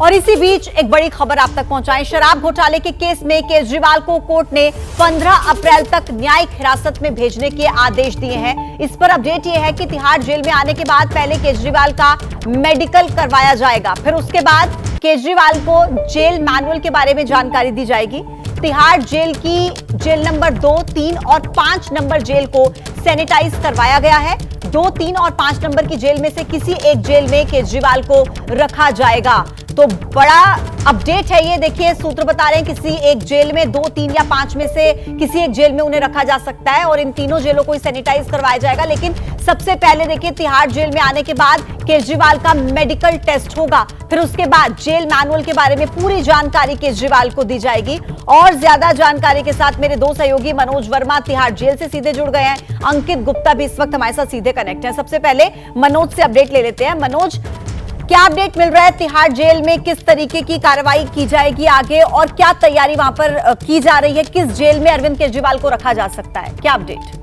और इसी बीच एक बड़ी खबर आप तक पहुंचाएं। शराब घोटाले के केस में केजरीवाल को कोर्ट ने 15 अप्रैल तक न्यायिक हिरासत में भेजने के आदेश दिए हैं। इस पर अपडेट यह है कि तिहाड़ जेल में आने के बाद पहले केजरीवाल का मेडिकल करवाया जाएगा, फिर उसके बाद केजरीवाल को जेल मैनुअल के बारे में जानकारी दी जाएगी। तिहाड़ जेल की जेल नंबर 2, 3 और 5 नंबर जेल को सैनिटाइज करवाया गया है। 2, 3 और 5 नंबर की जेल में से किसी एक जेल में केजरीवाल को रखा जाएगा। तो बड़ा अपडेट है ये, देखिए सूत्र बता रहे हैं किसी एक जेल में 2, 3 या 5 में से किसी एक जेल में उन्हें रखा जा सकता है और इन तीनों जेलों को सैनिटाइज करवाया जाएगा। लेकिन सबसे पहले देखिए तिहाड़ जेल में आने के बाद केजरीवाल का मेडिकल टेस्ट होगा, फिर उसके बाद जेल मैनुअल के बारे में पूरी जानकारी केजरीवाल को दी जाएगी। और ज्यादा जानकारी के साथ मेरे दो सहयोगी मनोज वर्मा तिहाड़ जेल से सीधे जुड़ गए हैं, अंकित गुप्ता भी इस वक्त हमारे साथ सीधे कनेक्ट है। सबसे पहले मनोज से अपडेट ले लेते हैं। मनोज, क्या अपडेट मिल रहा है तिहाड़ जेल में, किस तरीके की कार्रवाई की जाएगी आगे और क्या तैयारी वहां पर की जा रही है? किस जेल में अरविंद केजरीवाल को रखा जा सकता है, क्या अपडेट?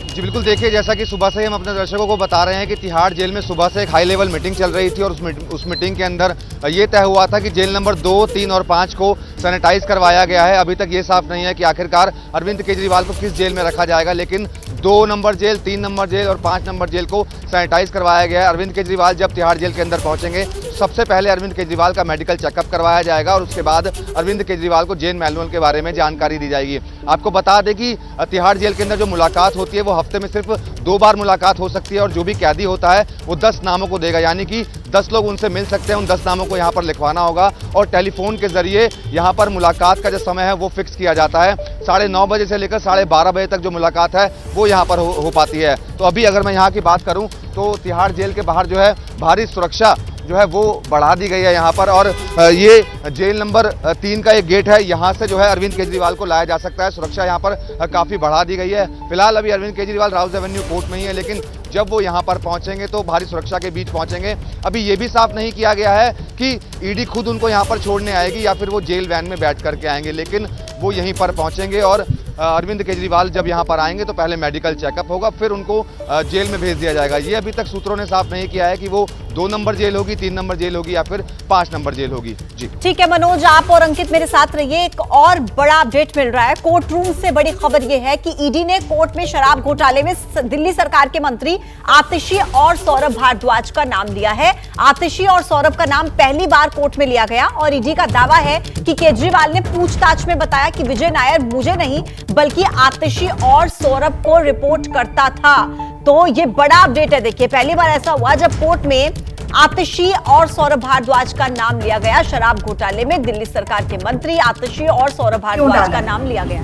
जी बिल्कुल, देखिए जैसा कि सुबह से हम अपने दर्शकों को बता रहे हैं कि तिहाड़ जेल में सुबह से एक हाई लेवल मीटिंग चल रही थी और उस मीटिंग के अंदर ये तय हुआ था कि जेल नंबर 2, 3 और 5 को सैनिटाइज करवाया गया है। अभी तक ये साफ नहीं है कि आखिरकार अरविंद केजरीवाल को किस जेल में रखा जाएगा, लेकिन 2 नंबर जेल, 3 नंबर जेल और 5 नंबर जेल को सैनिटाइज करवाया गया है। अरविंद केजरीवाल जब तिहाड़ जेल के अंदर पहुंचेंगे, सबसे पहले अरविंद केजरीवाल का मेडिकल चेकअप करवाया जाएगा और उसके बाद अरविंद केजरीवाल को जेल मैनुअल के बारे में जानकारी दी जाएगी। आपको बता दें कि तिहाड़ जेल के अंदर जो मुलाकात होती है वो हफ्ते में सिर्फ 2 बार मुलाकात हो सकती है और जो भी कैदी होता है वो 10 नामों को देगा, यानी कि 10 लोग उनसे मिल सकते हैं। उन 10 नामों को यहाँ पर लिखवाना होगा और टेलीफोन के जरिए यहाँ पर मुलाकात का जो समय है वो फिक्स किया जाता है। 9:30 बजे से लेकर 12:30 बजे तक जो मुलाकात है वो यहाँ पर हो पाती है। तो अभी अगर मैं यहाँ की बात करूँ तो तिहाड़ जेल के बाहर जो है भारी सुरक्षा जो है वो बढ़ा दी गई है यहाँ पर। और ये जेल नंबर 3 का एक गेट है, यहाँ से जो है अरविंद केजरीवाल को लाया जा सकता है। सुरक्षा यहाँ पर काफ़ी बढ़ा दी गई है। फिलहाल अभी अरविंद केजरीवाल राउज एवेन्यू कोर्ट में ही है, लेकिन जब वो यहाँ पर पहुँचेंगे तो भारी सुरक्षा के बीच पहुँचेंगे। अभी ये भी साफ नहीं किया गया है कि ईडी खुद उनको यहाँ पर छोड़ने आएगी या फिर वो जेल वैन में बैठ करके आएंगे, लेकिन वो यहीं पर पहुँचेंगे और अरविंद केजरीवाल जब यहाँ पर आएंगे तो पहले मेडिकल चेकअप होगा, फिर उनको जेल में भेज दिया जाएगा। ये अभी तक सूत्रों ने साफ नहीं किया है कि वो 2 नंबर जेल होगी, 3 नंबर जेल होगी या फिर 5 नंबर जेल होगी। जी ठीक है मनोज, आप और अंकित मेरे साथ रहिए। एक और बड़ा अपडेट मिल रहा है कोर्ट रूम से। बड़ी खबर यह है कि ईडी ने कोर्ट में शराब घोटाले में दिल्ली सरकार के मंत्री आतिशी और सौरभ भारद्वाज का नाम लिया है। आतिशी और सौरभ का नाम पहली बार कोर्ट में लिया गया और ईडी का दावा है कि केजरीवाल ने पूछताछ में बताया कि विजय नायर मुझे नहीं बल्कि आतिशी और सौरभ को रिपोर्ट करता था। तो ये बड़ा अपडेट है। देखिए पहली बार ऐसा हुआ जब कोर्ट में आतिशी और सौरभ भारद्वाज का नाम लिया गया। शराब घोटाले में दिल्ली सरकार के मंत्री आतिशी और सौरभ भारद्वाज का नाम लिया गया।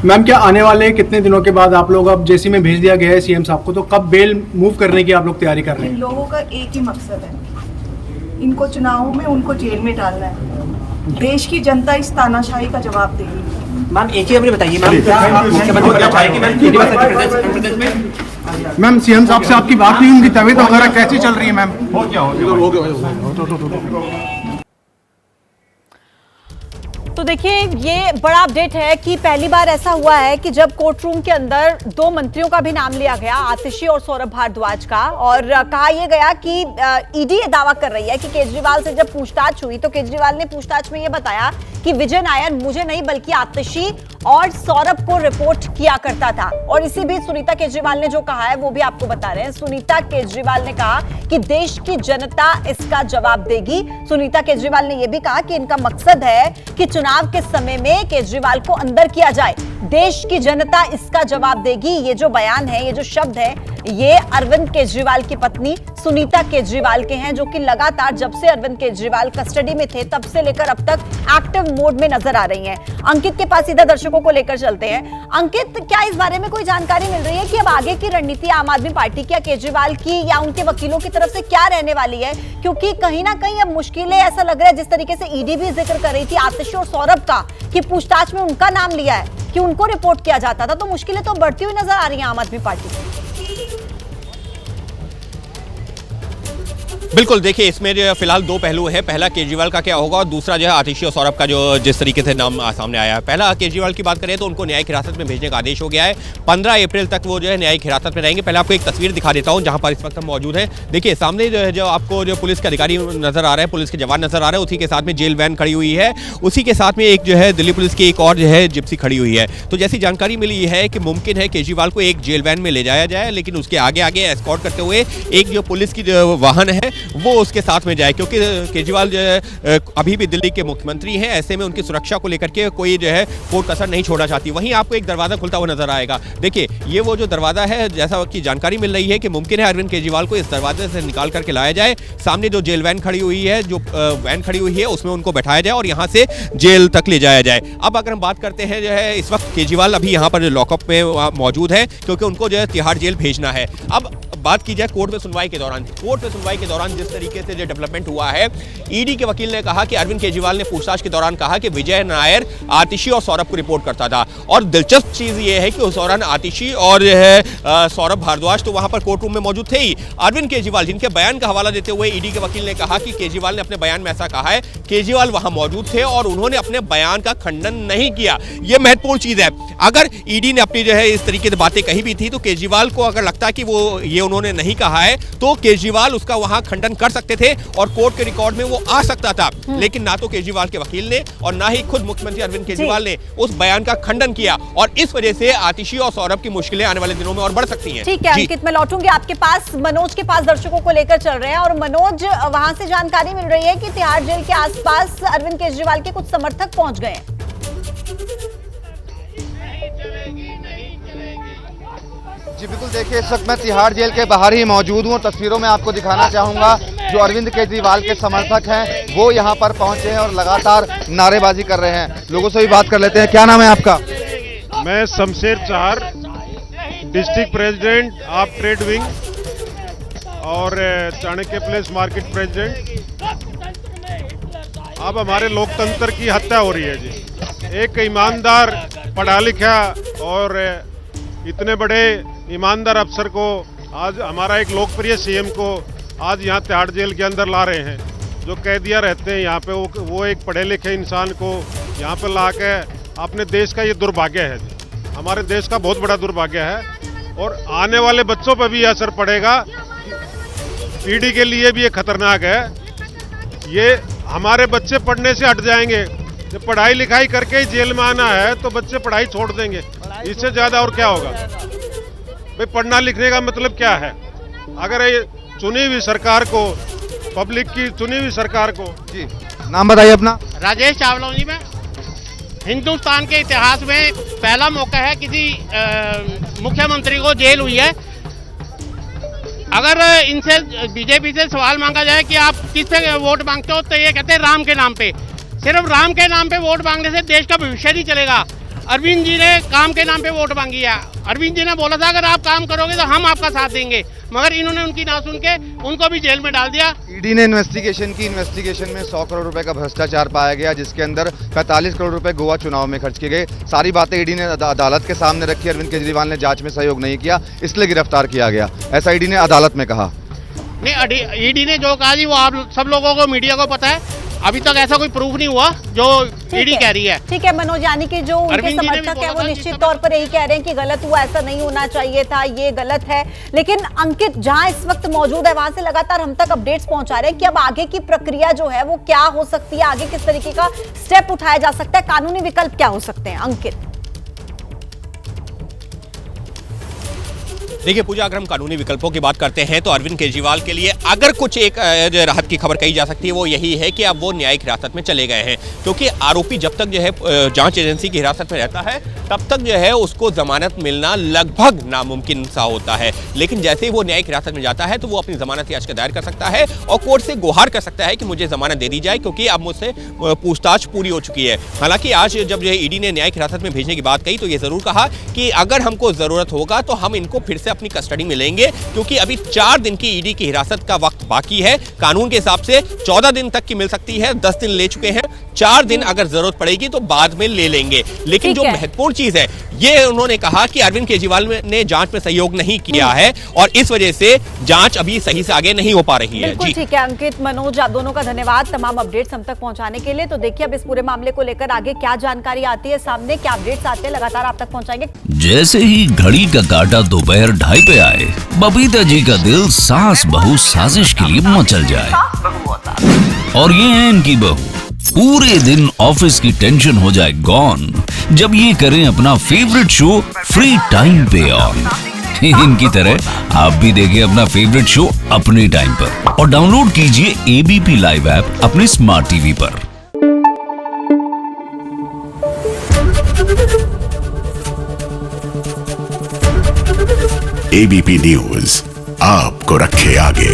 मैम, क्या आने वाले कितने दिनों के बाद आप लोग, अब जेसी में भेज दिया गया है सीएम साहब को, तो कब बेल मूव करने की आप लोग तैयारी कर रहे हैं? इन लोगों का एक ही मकसद है, इनको चुनावों में उनको जेल में डालना है। देश की जनता इस तानाशाही का जवाब देगी। मैम एक ही बताइए मैम, क्या आप मुख्यमंत्री बनना चाहेंगे मैम? मैम सीएम साहब से आपकी बात हुई, उनकी तबीयत वगैरह कैसी चल रही है मैम? तो देखिए ये बड़ा अपडेट है कि पहली बार ऐसा हुआ है कि जब कोर्ट रूम के अंदर 2 मंत्रियों का भी नाम लिया गया, आतिशी और सौरभ भारद्वाज का, और कहा यह गया कि ईडी ये दावा कर रही है कि केजरीवाल से जब पूछताछ हुई तो केजरीवाल ने पूछताछ में यह बताया कि विजय नायर मुझे नहीं बल्कि आतिशी और सौरभ को रिपोर्ट किया करता था। और इसी बीच सुनीता केजरीवाल ने जो कहा है वो भी आपको बता रहे हैं। सुनीता केजरीवाल ने कहा कि देश की जनता इसका जवाब देगी। सुनीता केजरीवाल ने यह भी कहा कि इनका मकसद है कि चुनाव के समय में केजरीवाल को अंदर किया जाए। देश की जनता इसका जवाब देगी। ये जो बयान है, ये जो शब्द है, ये अरविंद केजरीवाल की पत्नी सुनीता केजरीवाल के हैं, जो कि लगातार जब से अरविंद केजरीवाल कस्टडी में थे तब से लेकर अब तक एक्टिव मोड में नजर आ रही हैं। अंकित के पास सीधा दर्शकों को लेकर चलते हैं। अंकित, क्या इस बारे में कोई जानकारी मिल रही है कि अब आगे की रणनीति आम आदमी पार्टी की या केजरीवाल की या उनके वकीलों की तरफ से क्या रहने वाली है? क्योंकि कहीं ना कहीं अब मुश्किलें, ऐसा लग रहा है जिस तरीके से ईडी भी जिक्र कर रही थी आतिशी और सौरभ का कि पूछताछ में उनका नाम लिया है, कि उनको रिपोर्ट किया जाता था, तो मुश्किलें तो बढ़ती हुई नजर आ रही हैं आम आदमी पार्टी की। बिल्कुल, देखिए इसमें जो है फिलहाल दो पहलू हैं। पहला केजरीवाल का क्या होगा और दूसरा जो है आतिशी और सौरभ का जो जिस तरीके से नाम सामने आया है। पहला केजरीवाल की बात करें तो उनको न्यायिक हिरासत में भेजने का आदेश हो गया है। 15 अप्रैल तक वो जो है न्यायिक हिरासत में रहेंगे। पहले आपको एक तस्वीर दिखा देता हूँ जहाँ पर इस वक्त हम मौजूद हैं। देखिए सामने जो है जो आपको जो पुलिस के अधिकारी नजर आ रहे हैं, पुलिस के जवान नजर आ रहे हैं, उसी के साथ में जेल वैन खड़ी हुई है। उसी के साथ में एक जो है दिल्ली पुलिस की एक और जो है जिप्सी खड़ी हुई है। तो जैसी जानकारी मिली है कि मुमकिन है केजरीवाल को एक जेल वैन में ले जाया जाए, लेकिन उसके आगे आगे एस्कॉर्ट करते हुए एक जो पुलिस की जो वाहन है वो उसके साथ में जाए, क्योंकि केजरीवाल जो है अभी भी दिल्ली के मुख्यमंत्री हैं। ऐसे में उनकी सुरक्षा को लेकर के कोई जो है कोई कसर नहीं छोड़ना चाहती। वहीं आपको एक दरवाजा खुलता हुआ नजर आएगा। देखिए ये वो जो दरवाजा है, जैसा कि जानकारी मिल रही है कि मुमकिन है अरविंद केजरीवाल को इस दरवाजे से निकाल करके लाया जाए। सामने जो जेल वैन खड़ी हुई है, जो वैन खड़ी हुई है, उसमें उनको बैठाया जाए और यहाँ से जेल तक ले जाया जाए। अब अगर हम बात करते हैं जो है इस वक्त केजरीवाल अभी यहाँ पर लॉकअप में मौजूद है, क्योंकि उनको जो है तिहाड़ जेल भेजना है। अब बात की जाए कोर्ट में सुनवाई के दौरान जिस तरीके से जो डेवलपमेंट हुआ है, ईडी के वकील ने कहा कि अरविंद केजरीवाल ने पूछताछ के दौरान कहा कि विजय नायर आतिशी और सौरभ को रिपोर्ट करता था। और दिलचस्प चीज ये है कि उस दौरान आतिशी और जो है सौरभ भारद्वाज तो वहां पर कोर्ट रूम में मौजूद थे ही। अरविंद केजरीवाल जिनके बयान का हवाला देते हुए ईडी के वकील ने कहा कि केजरीवाल ने अपने बयान में ऐसा कहा है, केजरीवाल वहां मौजूद थे और उन्होंने अपने बयान का खंडन नहीं किया। यह महत्वपूर्ण चीज है। अगर ईडी ने अपनी जो है इस तरीके से बातें कही भी थी तो केजरीवाल को अगर लगता है कि वो ये उन्होंने नहीं कहा है तो केजरीवाल उसका वहां खंडन कर सकते थे और कोर्ट के रिकॉर्ड में वो आ सकता था। लेकिन ना तो केजरीवाल के वकील ने और ना ही खुद मुख्यमंत्री अरविंद केजरीवाल ने उस बयान का खंडन किया, और इस वजह से आतिशी और सौरभ की मुश्किलें आने वाले दिनों में और बढ़ सकती हैं। ठीक है अंकित, मैं लौटूंगी आपके पास। मनोज के पास दर्शकों को लेकर चल रहे हैं और मनोज, वहां से जानकारी मिल रही है कि तिहाड़ जेल के आसपास अरविंद केजरीवाल के कुछ समर्थक पहुंच गए हैं। जी बिल्कुल, देखिए इस वक्त मैं तिहाड़ जेल के बाहर ही मौजूद हूँ। तस्वीरों में आपको दिखाना चाहूंगा जो अरविंद केजरीवाल के समर्थक हैं वो यहाँ पर पहुंचे हैं और लगातार नारेबाजी कर रहे हैं। लोगों से भी बात कर लेते हैं। क्या नाम है आपका? मैं शमशेर चार, district president of trade wing और चाणक्य प्लेस मार्केट प्रेसिडेंट। अब हमारे लोकतंत्र की हत्या हो रही है जी। एक ईमानदार, पढ़ा लिखा और इतने बड़े ईमानदार अफसर को आज हमारा एक लोकप्रिय सीएम को आज यहाँ तिहाड़ जेल के अंदर ला रहे हैं। जो कैदियाँ रहते हैं यहाँ पे वो एक पढ़े लिखे इंसान को यहाँ पे ला के अपने देश का ये दुर्भाग्य है, हमारे देश का बहुत बड़ा दुर्भाग्य है। और आने वाले बच्चों पर भी असर पड़ेगा, पीढ़ी के लिए भी ये खतरनाक है। ये हमारे बच्चे पढ़ने से हट जाएंगे। जब पढ़ाई लिखाई करके ही जेल में आना है तो बच्चे पढ़ाई छोड़ देंगे। इससे ज्यादा और क्या होगा भाई? पढ़ना लिखने का मतलब क्या है? अगर ये चुनी हुई सरकार को, पब्लिक की चुनी हुई सरकार को। जी नाम बताइए अपना। राजेश चावला जी। मैं हिंदुस्तान के इतिहास में पहला मौका है किसी मुख्यमंत्री को जेल हुई है। अगर इनसे बीजेपी से सवाल मांगा जाए कि आप किस पे वोट मांगते हो तो ये कहते हैं राम के नाम पे। सिर्फ राम के नाम पे वोट मांगने से देश का भविष्य नहीं चलेगा। अरविंद जी ने काम के नाम पे वोट मांगी है। अरविंद जी ने बोला था अगर आप काम करोगे तो हम आपका साथ देंगे, मगर इन्होंने उनकी ना सुन के उनको भी जेल में डाल दिया। ईडी ने इन्वेस्टिगेशन में 100 करोड़ रुपए का भ्रष्टाचार पाया गया, जिसके अंदर 45 करोड़ रुपए गोवा चुनाव में खर्च किए गए। सारी बातें ईडी ने अदालत के सामने रखी। अरविंद केजरीवाल ने जांच में सहयोग नहीं किया, इसलिए गिरफ्तार किया गया, ऐसा ईडी ने अदालत में कहा। नहीं, ईडी ने जो कहा जी वो आप सब लोगों को, मीडिया को पता है। अभी तक ऐसा कोई प्रूफ नहीं हुआ जो ईडी कह रही है। ठीक है मनोज, यानी कि जो उनके समर्थक है वो निश्चित तौर पर यही कह रहे हैं कि गलत हुआ, ऐसा नहीं होना चाहिए था, ये गलत है। लेकिन अंकित जहां इस वक्त मौजूद है वहां से लगातार हम तक अपडेट्स पहुंचा रहे हैं कि अब आगे की प्रक्रिया जो है वो क्या हो सकती है, आगे किस तरीके का स्टेप उठाया जा सकता है, कानूनी विकल्प क्या हो सकते हैं अंकित? देखिए पूजा, अगर हम कानूनी विकल्पों की बात करते हैं तो अरविंद केजरीवाल के लिए अगर कुछ एक राहत की खबर कही जा सकती है वो यही है कि अब वो न्यायिक हिरासत में चले गए हैं, क्योंकि आरोपी जब तक जो है जांच एजेंसी की हिरासत में रहता है तब तक जो है उसको जमानत मिलना लगभग नामुमकिन सा होता है। लेकिन जैसे ही वो न्यायिक हिरासत में जाता है तो वो अपनी जमानत याचिका दायर कर सकता है और कोर्ट से गुहार कर सकता है कि मुझे जमानत दे दी जाए, क्योंकि अब मुझसे पूछताछ पूरी हो चुकी है। हालांकि आज जब जो है ईडी ने न्यायिक हिरासत में भेजने की बात कही तो ये जरूर कहा कि अगर हमको जरूरत होगा तो हम इनको फिर से अपनी कस्टडी में लेंगे, क्योंकि अभी 4 दिन की ईडी की हिरासत का वक्त बाकी है। कानून के हिसाब से 14 दिन तक की मिल सकती है, 10 दिन ले चुके हैं, 4 दिन अगर जरूरत पड़ेगी तो बाद में ले लेंगे। लेकिन जो महत्वपूर्ण चीज है ये उन्होंने कहा कि अरविंद केजरीवाल ने जांच में सहयोग नहीं किया है और इस वजह से जांच अभी सही से आगे नहीं हो पा रही है। बिल्कुल ठीक है अंकित, मनोज, आप दोनों का धन्यवाद तमाम अपडेट्स हम तक पहुंचाने के लिए। तो देखिए अब इस पूरे मामले को लेकर आगे क्या जानकारी आती है सामने, क्या अपडेट्स आते हैं, लगातार आप तक पहुंचाएंगे। जैसे ही घड़ी का काटा दोपहर 2:30 पे आए, बबीता जी का दिल सास बहू साजिश के लिए मचल जाए। और ये है इनकी बहू, पूरे दिन ऑफिस की टेंशन हो जाए गॉन जब ये करें अपना फेवरेट शो फ्री टाइम पे ऑन। इनकी तरह आप भी देखिए अपना फेवरेट शो अपने टाइम पर और डाउनलोड कीजिए एबीपी लाइव ऐप अपने स्मार्ट टीवी पर। एबीपी न्यूज आपको रखे आगे।